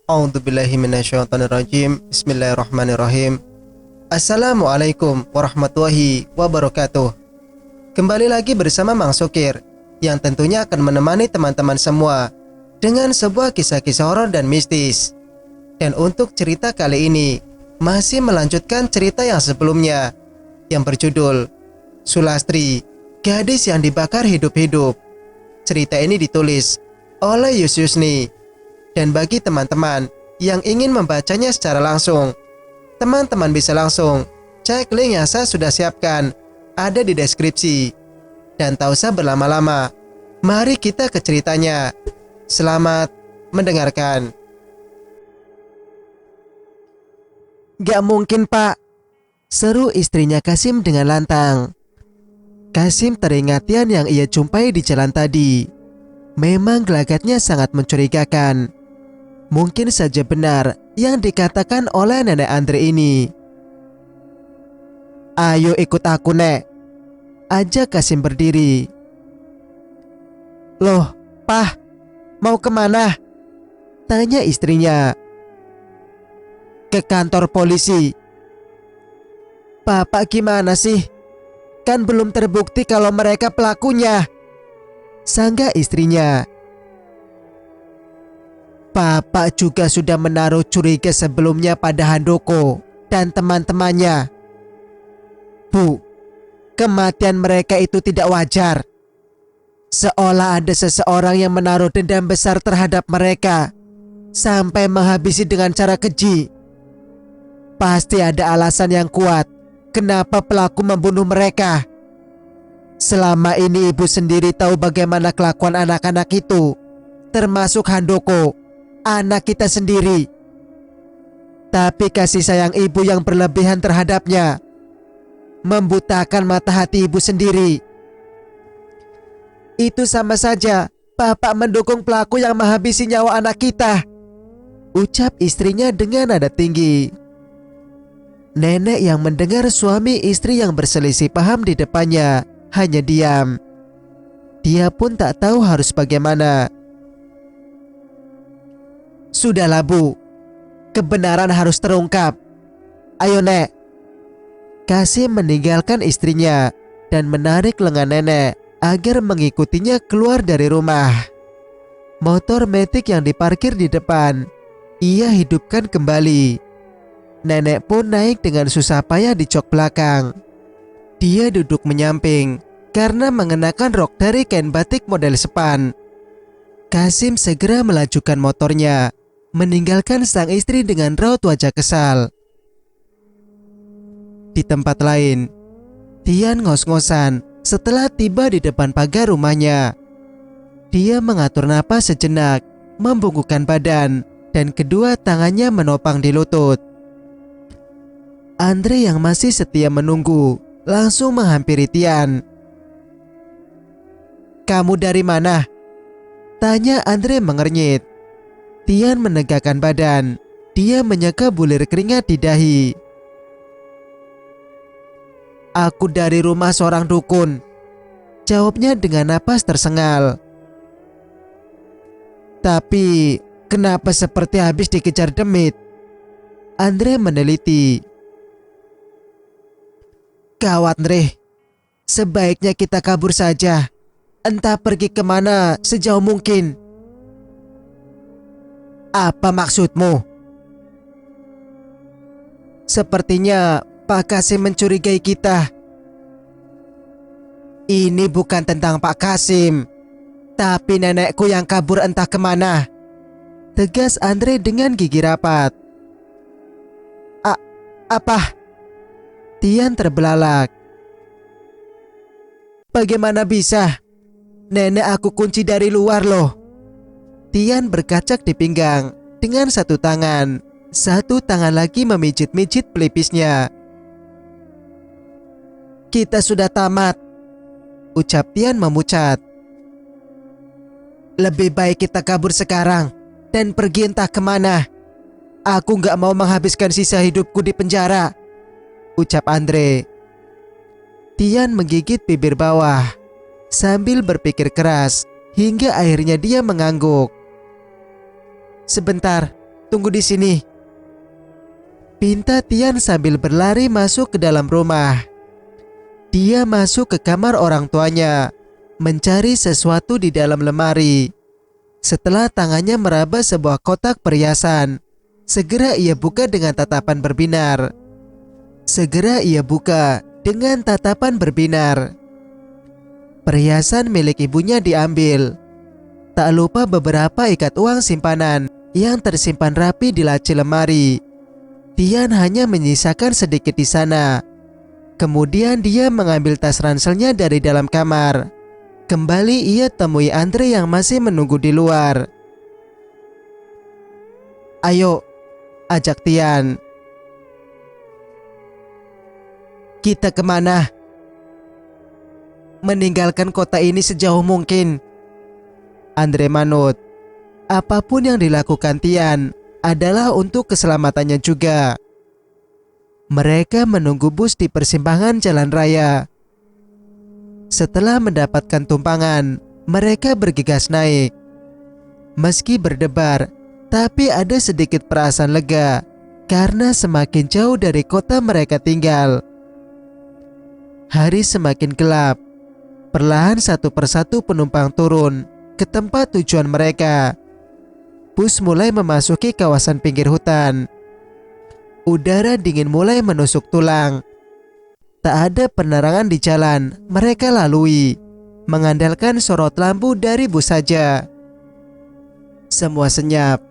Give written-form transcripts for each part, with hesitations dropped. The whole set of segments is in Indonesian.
A'udzubillahi minasyaitonirrajim. Bismillahirrahmanirrahim. Assalamualaikum warahmatullahi wabarakatuh. Kembali lagi bersama Mang Sukir, yang tentunya akan menemani teman-teman semua dengan sebuah kisah-kisah horor dan mistis. Dan untuk cerita kali ini masih melanjutkan cerita yang sebelumnya, yang berjudul Sulastri, gadis yang dibakar hidup-hidup. Cerita ini ditulis oleh Yusni. Dan bagi teman-teman yang ingin membacanya secara langsung, teman-teman bisa langsung cek link yang saya sudah siapkan, ada di deskripsi. Dan tak usah berlama-lama, mari kita ke ceritanya. Selamat mendengarkan. Gak mungkin, Pak, seru istrinya Kasim dengan lantang. Kasim teringat Tian yang ia jumpai di jalan tadi. Memang gelagatnya sangat mencurigakan. Mungkin saja benar yang dikatakan oleh nenek Andre ini. Ayo ikut aku, Nek, ajak Kasim berdiri. Loh, Pah, mau kemana? Tanya istrinya. Ke kantor polisi. Bapak gimana sih? Kan belum terbukti kalau mereka pelakunya, sanggah istrinya. Bapak juga sudah menaruh curiga sebelumnya pada Handoko dan teman-temannya. Bu, kematian mereka itu tidak wajar. Seolah ada seseorang yang menaruh dendam besar terhadap mereka sampai menghabisi dengan cara keji. Pasti ada alasan yang kuat kenapa pelaku membunuh mereka. Selama ini ibu sendiri tahu bagaimana kelakuan anak-anak itu, termasuk Handoko, anak kita sendiri. Tapi kasih sayang ibu yang berlebihan terhadapnya membutakan mata hati ibu sendiri. Itu sama saja Bapak mendukung pelaku yang menghabisi nyawa anak kita, ucap istrinya dengan nada tinggi. Nenek yang mendengar suami istri yang berselisih paham di depannya hanya diam. Dia pun tak tahu harus bagaimana. Sudahlah, Bu, kebenaran harus terungkap. Ayo, Nek. Kasim meninggalkan istrinya dan menarik lengan nenek agar mengikutinya keluar dari rumah. Motor metik yang diparkir di depan ia hidupkan kembali. Nenek pun naik dengan susah payah di jok belakang. Dia duduk menyamping karena mengenakan rok dari kain batik model sepan. Kasim segera melajukan motornya, meninggalkan sang istri dengan raut wajah kesal. Di tempat lain, Tian ngos-ngosan setelah tiba di depan pagar rumahnya. Dia mengatur napas sejenak, membungkukkan badan, dan kedua tangannya menopang di lutut. Andre yang masih setia menunggu langsung menghampiri Tian. Kamu dari mana? Tanya Andre mengernyit. Tian menegakkan badan. Dia menyeka bulir keringat di dahi. Aku dari rumah seorang dukun, jawabnya dengan napas tersengal. Tapi kenapa seperti habis dikejar demit? Andre meneliti. Gawat, Andre, sebaiknya kita kabur saja. Entah pergi kemana sejauh mungkin. Apa maksudmu? Sepertinya Pak Kasim mencurigai kita. Ini bukan tentang Pak Kasim, tapi nenekku yang kabur entah kemana, tegas Andre dengan gigi rapat. Apa? Tian terbelalak. Bagaimana bisa? Nenek aku kunci dari luar loh. Tian berkacak di pinggang dengan satu tangan. Satu tangan lagi memijit-mijit pelipisnya. Kita sudah tamat, ucap Tian memucat. Lebih baik kita kabur sekarang dan pergi entah kemana. Aku gak mau menghabiskan sisa hidupku di penjara, ucap Andre. Tian menggigit bibir bawah sambil berpikir keras hingga akhirnya dia mengangguk. Sebentar, tunggu di sini," pinta Tian sambil berlari masuk ke dalam rumah. Dia masuk ke kamar orang tuanya, mencari sesuatu di dalam lemari. Setelah tangannya meraba sebuah kotak perhiasan, segera ia buka dengan tatapan berbinar. Perhiasan milik ibunya diambil. Tak lupa beberapa ikat uang simpanan yang tersimpan rapi di laci lemari. Tian hanya menyisakan sedikit di sana. Kemudian dia mengambil tas ranselnya dari dalam kamar. Kembali ia temui Andre yang masih menunggu di luar. "Ayo," ajak Tian. "Kita kemana?" "Meninggalkan kota ini sejauh mungkin," Andre manut. Apapun yang dilakukan Tian adalah untuk keselamatannya juga. Mereka menunggu bus di persimpangan jalan raya. Setelah mendapatkan tumpangan, mereka bergegas naik. Meski berdebar, tapi ada sedikit perasaan lega karena semakin jauh dari kota mereka tinggal. Hari semakin gelap. Perlahan satu persatu penumpang turun ke tempat tujuan mereka. Bus mulai memasuki kawasan pinggir hutan. Udara dingin mulai menusuk tulang. Tak ada penerangan di jalan mereka lalui, mengandalkan sorot lampu dari bus saja. Semua senyap.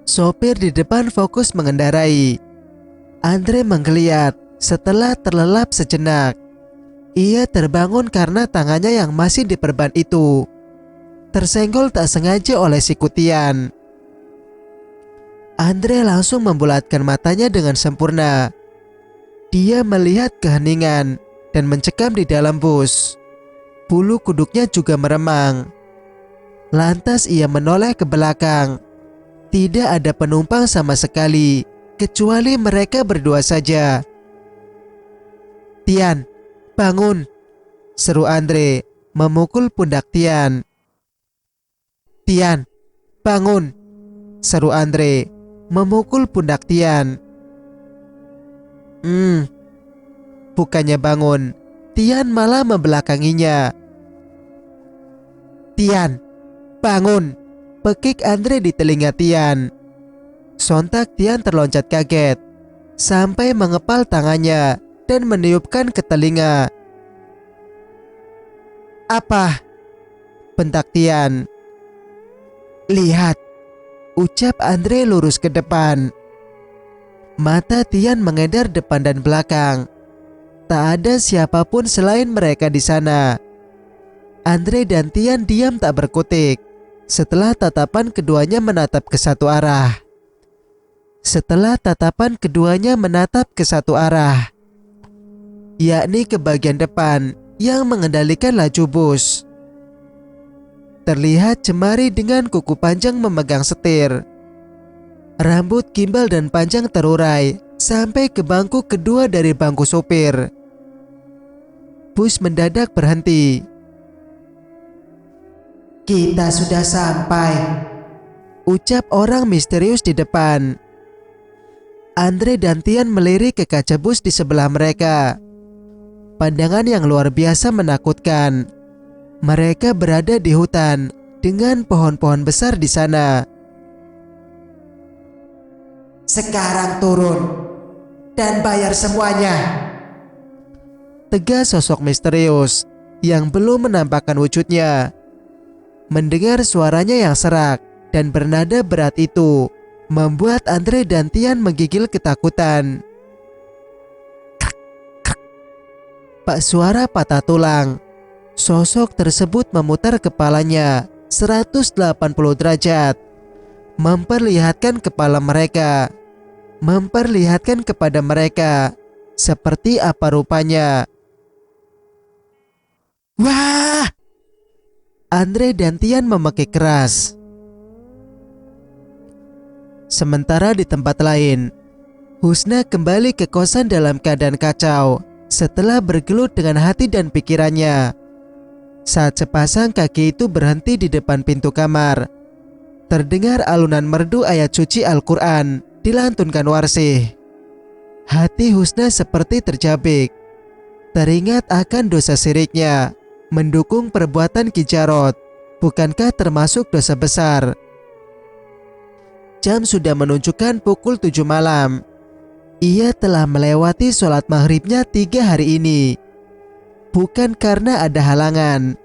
Sopir di depan fokus mengendarai. Andre menggeliat setelah terlelap sejenak. Ia terbangun karena tangannya yang masih diperban itu tersenggol tak sengaja oleh si Tian. Andre langsung membulatkan matanya dengan sempurna. Dia melihat keheningan dan mencekam di dalam bus. Bulu kuduknya juga meremang. Lantas ia menoleh ke belakang. Tidak ada penumpang sama sekali, kecuali mereka berdua saja. "Tian, bangun!" seru Andre, memukul pundak Tian. "Tian, bangun!" seru Andre, memukul pundak Tian. Bukannya bangun, Tian malah membelakanginya. "Tian, bangun!" pekik Andre di telinga Tian. Sontak Tian terloncat kaget, sampai mengepal tangannya dan meniupkan ke telinga. "Apa?" bentak Tian. "Lihat," ucap Andre lurus ke depan. Mata Tian mengedar depan dan belakang. Tak ada siapapun selain mereka di sana. Andre dan Tian diam tak berkutik setelah tatapan keduanya menatap ke satu arah. Yakni ke bagian depan yang mengendalikan laju bus. Terlihat Cemari dengan kuku panjang memegang setir. Rambut gimbal dan panjang terurai sampai ke bangku kedua dari bangku sopir. Bus mendadak berhenti. "Kita sudah sampai," ucap orang misterius di depan. Andre dan Tian melirik ke kaca bus di sebelah mereka. Pandangan yang luar biasa menakutkan. Mereka berada di hutan dengan pohon-pohon besar di sana. "Sekarang turun dan bayar semuanya," tegas sosok misterius yang belum menampakkan wujudnya. Mendengar suaranya yang serak dan bernada berat itu membuat Andre dan Tian menggigil ketakutan. Pak suara patah tulang. Sosok tersebut memutar kepalanya 180 derajat, memperlihatkan kepada mereka seperti apa rupanya. "Wah!" Andre dan Tian memekik keras. Sementara di tempat lain, Husna kembali ke kosan dalam keadaan kacau setelah bergelut dengan hati dan pikirannya. Saat sepasang kaki itu berhenti di depan pintu kamar, Terdengar alunan merdu ayat suci Al-Quran dilantunkan Warsih. Hati Husna seperti tercabik. Teringat akan dosa syiriknya, mendukung perbuatan Ki Jarod. Bukankah termasuk dosa besar? Jam sudah menunjukkan pukul 7 malam. Ia telah melewati sholat maghribnya 3 hari ini. Bukan karena ada halangan,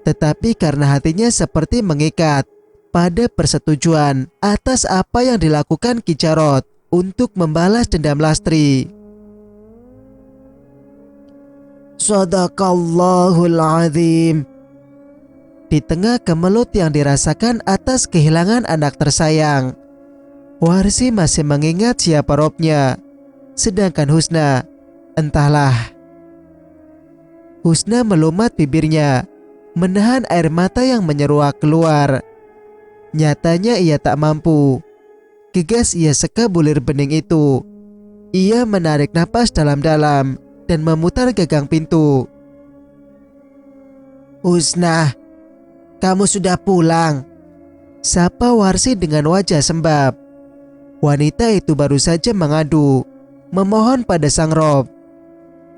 tetapi karena hatinya seperti mengikat pada persetujuan atas apa yang dilakukan Ki Jarod untuk membalas dendam Lastri. Shadaqallahul azim. Di tengah kemelut yang dirasakan atas kehilangan anak tersayang, Warsi masih mengingat siapa Robnya. Sedangkan Husna, entahlah. Husna melumat bibirnya, menahan air mata yang menyeruak keluar. Nyatanya ia tak mampu. Gegas ia seka bulir bening itu. Ia menarik napas dalam-dalam dan memutar gagang pintu. Husna, kamu sudah pulang? Sapa Warsi dengan wajah sembab. Wanita itu baru saja mengadu, memohon pada sang Rob.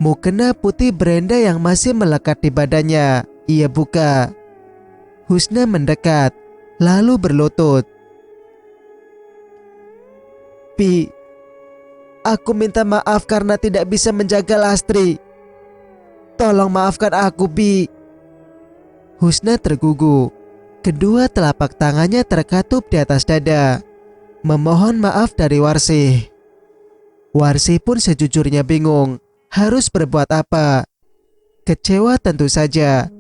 Mukena putih berenda yang masih melekat di badannya ia buka. Husna mendekat, lalu berlutut. Bi, aku minta maaf karena tidak bisa menjaga Lastri. Tolong maafkan aku, Bi. Husna tergugu. Kedua telapak tangannya terkatup di atas dada, memohon maaf dari Warsi. Warsi pun sejujurnya bingung harus berbuat apa. Kecewa tentu saja,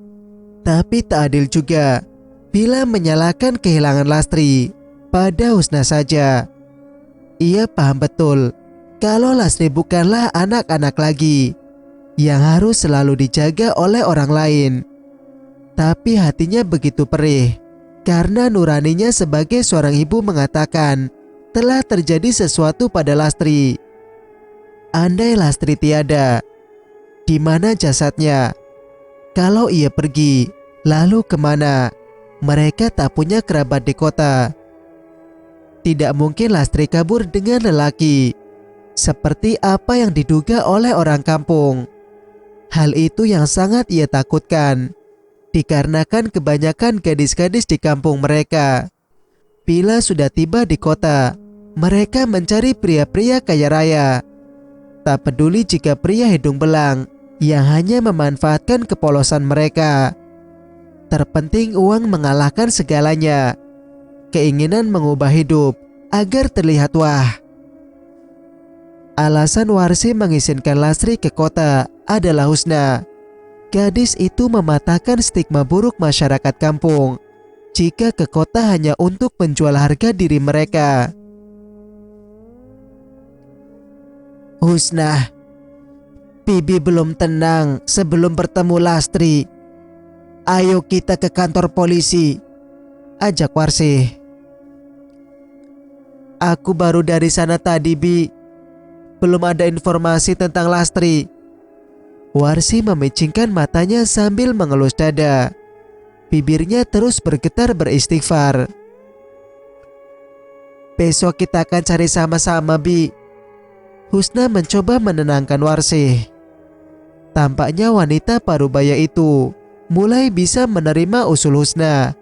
tapi tak adil juga bila menyalahkan kehilangan Lastri pada Husna saja. Ia paham betul kalau Lastri bukanlah anak-anak lagi yang harus selalu dijaga oleh orang lain. Tapi hatinya begitu perih karena nuraninya sebagai seorang ibu mengatakan telah terjadi sesuatu pada Lastri. Andai Lastri tiada, di mana jasadnya? Kalau ia pergi, lalu kemana? Mereka tak punya kerabat di kota. Tidak mungkin Lastri kabur dengan lelaki seperti apa yang diduga oleh orang kampung. Hal itu yang sangat ia takutkan, dikarenakan kebanyakan gadis-gadis di kampung mereka, bila sudah tiba di kota, mereka mencari pria-pria kaya raya. Tak peduli jika pria hidung belang yang hanya memanfaatkan kepolosan mereka. Terpenting uang mengalahkan segalanya. Keinginan mengubah hidup agar terlihat wah. Alasan Warsi mengizinkan Lastri ke kota adalah Husna. Gadis itu mematahkan stigma buruk masyarakat kampung jika ke kota hanya untuk menjual harga diri mereka. Husna, Bibi belum tenang sebelum bertemu Lastri. Ayo kita ke kantor polisi, ajak Warsi. Aku baru dari sana tadi, Bi. Belum ada informasi tentang Lastri. Warsi memicingkan matanya sambil mengelus dada. Bibirnya terus bergetar beristighfar. Besok kita akan cari sama-sama, Bi. Husna mencoba menenangkan Warsi. Tampaknya wanita parubaya itu mulai bisa menerima usul Husna.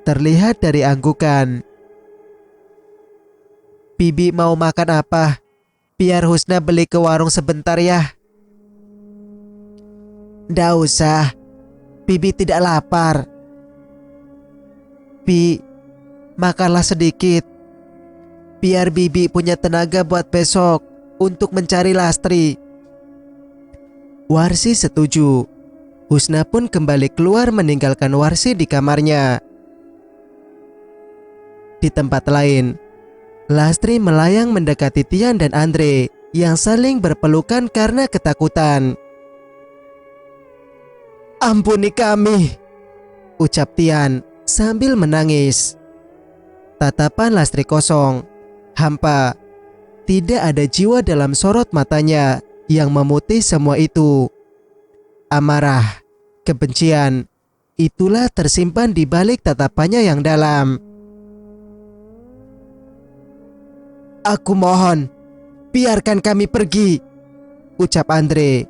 Terlihat dari anggukan. Bibi mau makan apa? Biar Husna beli ke warung sebentar ya. Nggak usah, Bibi tidak lapar. Bi, makanlah sedikit, biar Bibi punya tenaga buat besok untuk mencari Lastri. Warsi setuju. Husna pun kembali keluar meninggalkan Warsi di kamarnya. Di tempat lain, Lastri melayang mendekati Tian dan Andre yang saling berpelukan karena ketakutan. Ampuni kami, ucap Tian sambil menangis. Tatapan Lastri kosong, hampa. Tidak ada jiwa dalam sorot matanya yang memutih semua itu. Amarah, kebencian, itulah tersimpan di balik tatapannya yang dalam. Aku mohon, biarkan kami pergi, ucap Andre.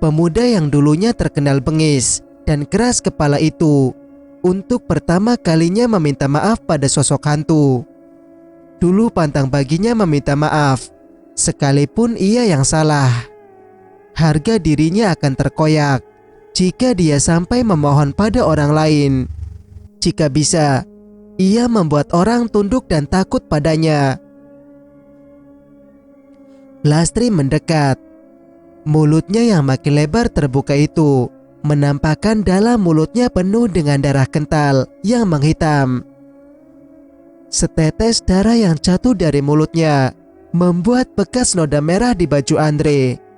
Pemuda yang dulunya terkenal bengis dan keras kepala itu untuk pertama kalinya meminta maaf pada sosok hantu. Dulu pantang baginya meminta maaf, sekalipun ia yang salah. Harga dirinya akan terkoyak jika dia sampai memohon pada orang lain. Jika bisa, ia membuat orang tunduk dan takut padanya. Lastri mendekat. Mulutnya yang makin lebar terbuka itu menampakkan dalam mulutnya penuh dengan darah kental yang menghitam. Setetes darah yang jatuh dari mulutnya membuat bekas noda merah di baju Andre.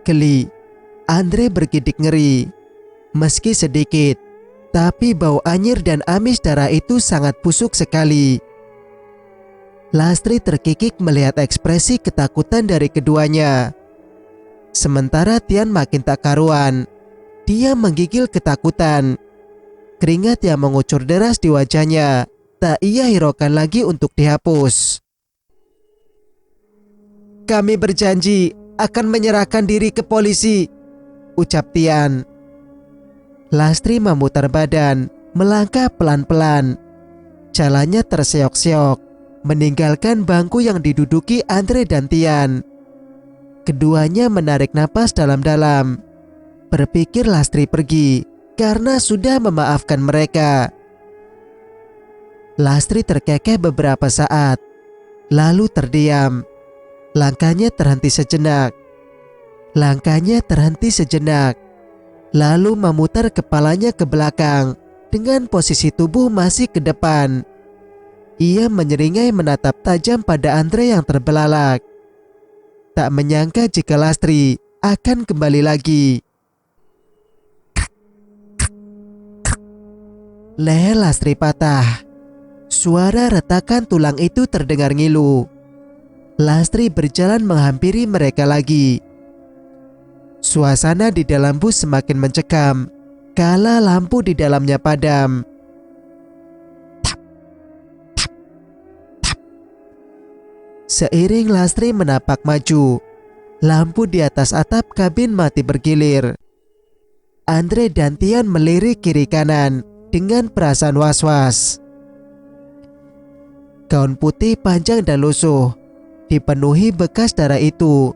Geli, Andre bergidik ngeri. Meski sedikit, tapi bau anyir dan amis darah itu sangat busuk sekali. Lastri terkikik melihat ekspresi ketakutan dari keduanya. Sementara Tian makin tak karuan. Dia menggigil ketakutan. Keringat yang mengucur deras di wajahnya tak ia hiraukan lagi untuk dihapus. Kami berjanji akan menyerahkan diri ke polisi, ucap Tian. Lastri memutar badan, melangkah pelan-pelan. Jalannya terseok-seok, meninggalkan bangku yang diduduki Andre dan Tian. Keduanya menarik napas dalam-dalam. Berpikir Lastri pergi karena sudah memaafkan mereka. Lastri terkekeh beberapa saat, lalu terdiam. Langkahnya terhenti sejenak. Lalu memutar kepalanya ke belakang dengan posisi tubuh masih ke depan. Ia menyeringai menatap tajam pada Andre yang terbelalak. Tak menyangka jika Lastri akan kembali lagi. Leher Lastri patah. Suara retakan tulang itu terdengar ngilu. Lastri berjalan menghampiri mereka lagi. Suasana di dalam bus semakin mencekam kala lampu di dalamnya padam. Seiring Lastri menapak maju, lampu di atas atap kabin mati bergilir. Andre dan Tian melirik kiri kanan dengan perasaan was-was. Gaun putih panjang dan lusuh dipenuhi bekas darah itu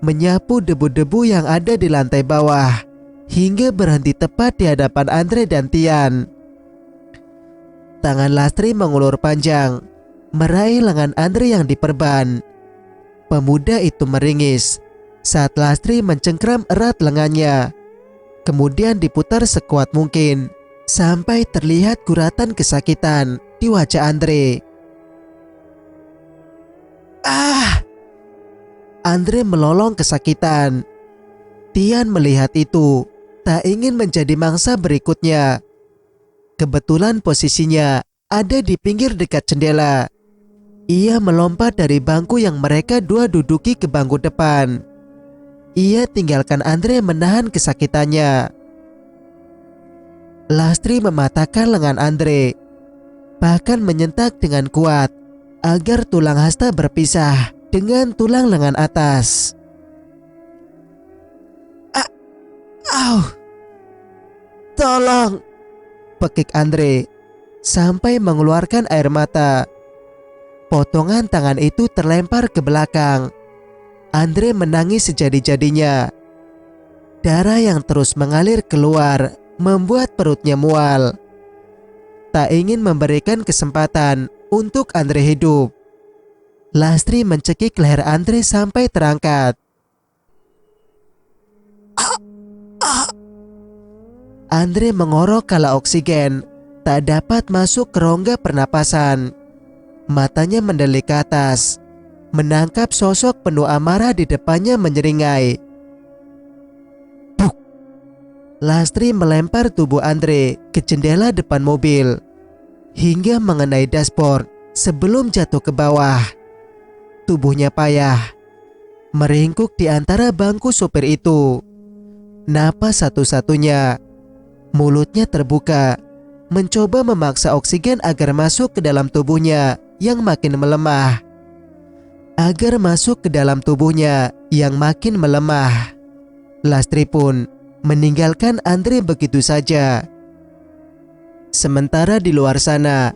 menyapu debu-debu yang ada di lantai bawah hingga berhenti tepat di hadapan Andre dan Tian. Tangan Lastri mengulur panjang, meraih lengan Andre yang diperban. Pemuda itu meringis saat Lastri mencengkram erat lengannya, kemudian diputar sekuat mungkin sampai terlihat guratan kesakitan di wajah Andre. Andre melolong kesakitan. Tian melihat itu, tak ingin menjadi mangsa berikutnya. Kebetulan posisinya ada di pinggir dekat jendela. Ia melompat dari bangku yang mereka dua duduki ke bangku depan. Ia tinggalkan Andre menahan kesakitannya. Lastri mematahkan lengan Andre, bahkan menyentak dengan kuat agar tulang hasta berpisah dengan tulang lengan atas. Tolong, pekik Andre sampai mengeluarkan air mata. Potongan tangan itu terlempar ke belakang. Andre menangis sejadi-jadinya. Darah yang terus mengalir keluar membuat perutnya mual. Tak ingin memberikan kesempatan untuk Andre hidup, Lastri mencekik leher Andre sampai terangkat. Andre mengorok kala oksigen tak dapat masuk ke rongga pernapasan. Matanya mendelik ke atas, menangkap sosok penuh amarah di depannya menyeringai. Buk! Lastri melempar tubuh Andre ke jendela depan mobil hingga mengenai dashboard sebelum jatuh ke bawah. Tubuhnya payah, meringkuk di antara bangku sopir itu. Napas satu-satunya, mulutnya terbuka, mencoba memaksa oksigen agar masuk ke dalam tubuhnya yang makin melemah. agar masuk ke dalam tubuhnya yang makin melemah. Lastri pun meninggalkan Andre begitu saja. Sementara di luar sana,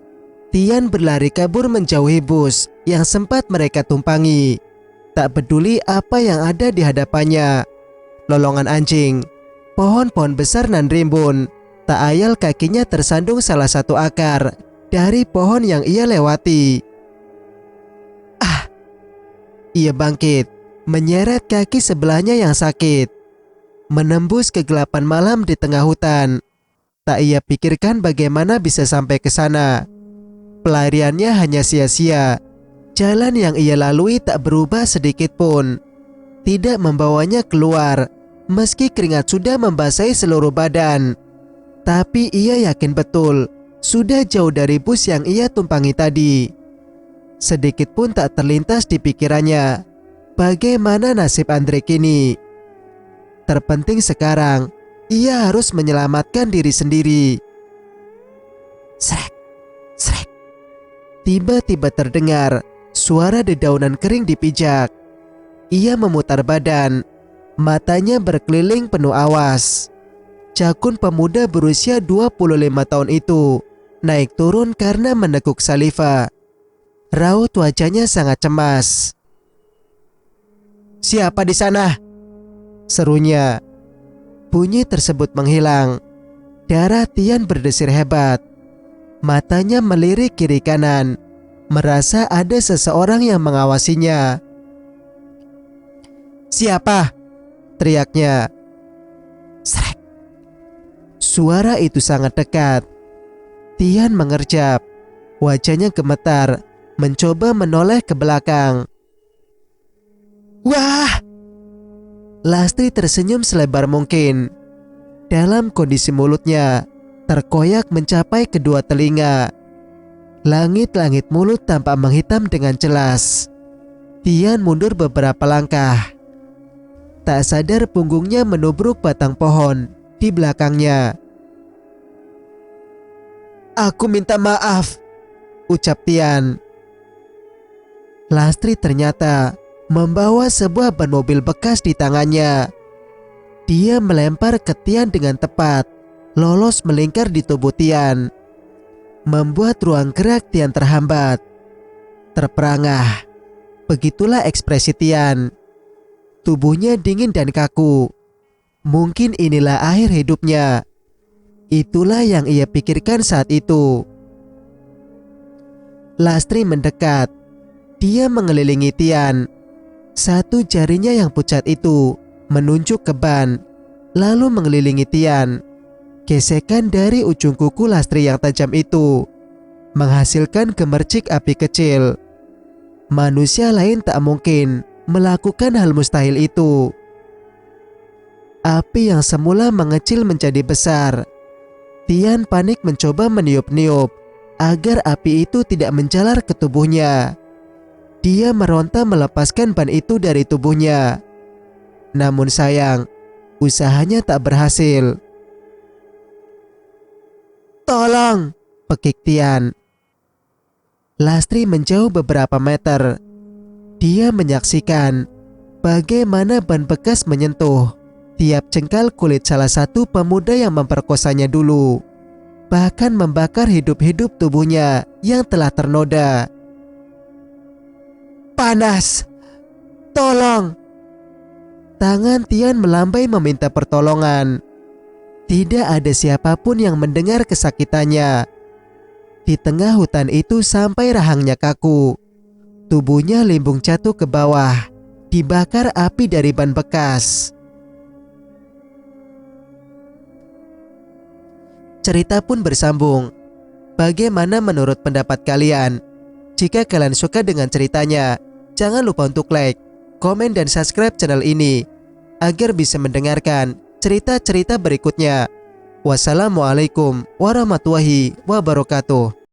Tian berlari kabur menjauhi bus yang sempat mereka tumpangi. Tak peduli apa yang ada di hadapannya. Lolongan anjing, pohon-pohon besar nan rimbun, tak ayal kakinya tersandung salah satu akar dari pohon yang ia lewati. Ia bangkit, menyeret kaki sebelahnya yang sakit. Menembus kegelapan malam di tengah hutan. Tak ia pikirkan bagaimana bisa sampai ke sana. Pelariannya hanya sia-sia. Jalan yang ia lalui tak berubah sedikit pun. Tidak membawanya keluar, meski keringat sudah membasahi seluruh badan. Tapi ia yakin betul, sudah jauh dari bus yang ia tumpangi tadi. Sedikit pun tak terlintas di pikirannya, bagaimana nasib Andre kini. Terpenting sekarang, ia harus menyelamatkan diri sendiri. Srek, srek. Tiba-tiba terdengar suara dedaunan kering dipijak. Ia memutar badan, matanya berkeliling penuh awas. Jakun pemuda berusia 25 tahun itu naik turun karena menekuk saliva. Raut wajahnya sangat cemas. "Siapa di sana?" serunya. Bunyi tersebut menghilang. Darah Tian berdesir hebat. Matanya melirik kiri kanan, merasa ada seseorang yang mengawasinya. "Siapa?" teriaknya. Srek. Suara itu sangat dekat. Tian mengerjap. Wajahnya gemetar, mencoba menoleh ke belakang. "Wah!" Lastri tersenyum selebar mungkin. Dalam kondisi mulutnya terkoyak mencapai kedua telinga. Langit-langit mulut tampak menghitam dengan jelas. Tian mundur beberapa langkah. Tak sadar punggungnya menubruk batang pohon di belakangnya. "Aku minta maaf," ucap Tian. Lastri ternyata membawa sebuah ban mobil bekas di tangannya. Dia melempar ke Tian dengan tepat, lolos melingkar di tubuh Tian, membuat ruang gerak Tian terhambat. Terperangah. Begitulah ekspresi Tian. Tubuhnya dingin dan kaku. Mungkin inilah akhir hidupnya. Itulah yang ia pikirkan saat itu. Lastri mendekat. Dia mengelilingi Tian. Satu jarinya yang pucat itu menunjuk ke ban, lalu mengelilingi Tian. Gesekan dari ujung kuku Lastri yang tajam itu menghasilkan gemercik api kecil. Manusia lain tak mungkin melakukan hal mustahil itu. Api yang semula mengecil menjadi besar. Tian panik mencoba meniup-niup agar api itu tidak menjalar ke tubuhnya. Dia meronta melepaskan ban itu dari tubuhnya. Namun sayang, usahanya tak berhasil. "Tolong!" pekik Tian. Lastri menjauh beberapa meter. Dia menyaksikan bagaimana ban bekas menyentuh tiap jengkal kulit salah satu pemuda yang memperkosanya dulu, bahkan membakar hidup-hidup tubuhnya yang telah ternoda. "Panas! Tolong!" Tangan Tian melambai meminta pertolongan. Tidak ada siapapun yang mendengar kesakitannya. Di tengah hutan itu sampai rahangnya kaku. Tubuhnya limbung jatuh ke bawah, dibakar api dari ban bekas. Cerita pun bersambung. Bagaimana menurut pendapat kalian? Jika kalian suka dengan ceritanya, jangan lupa untuk like, komen, dan subscribe channel ini agar bisa mendengarkan cerita-cerita berikutnya. Wassalamualaikum warahmatullahi wabarakatuh.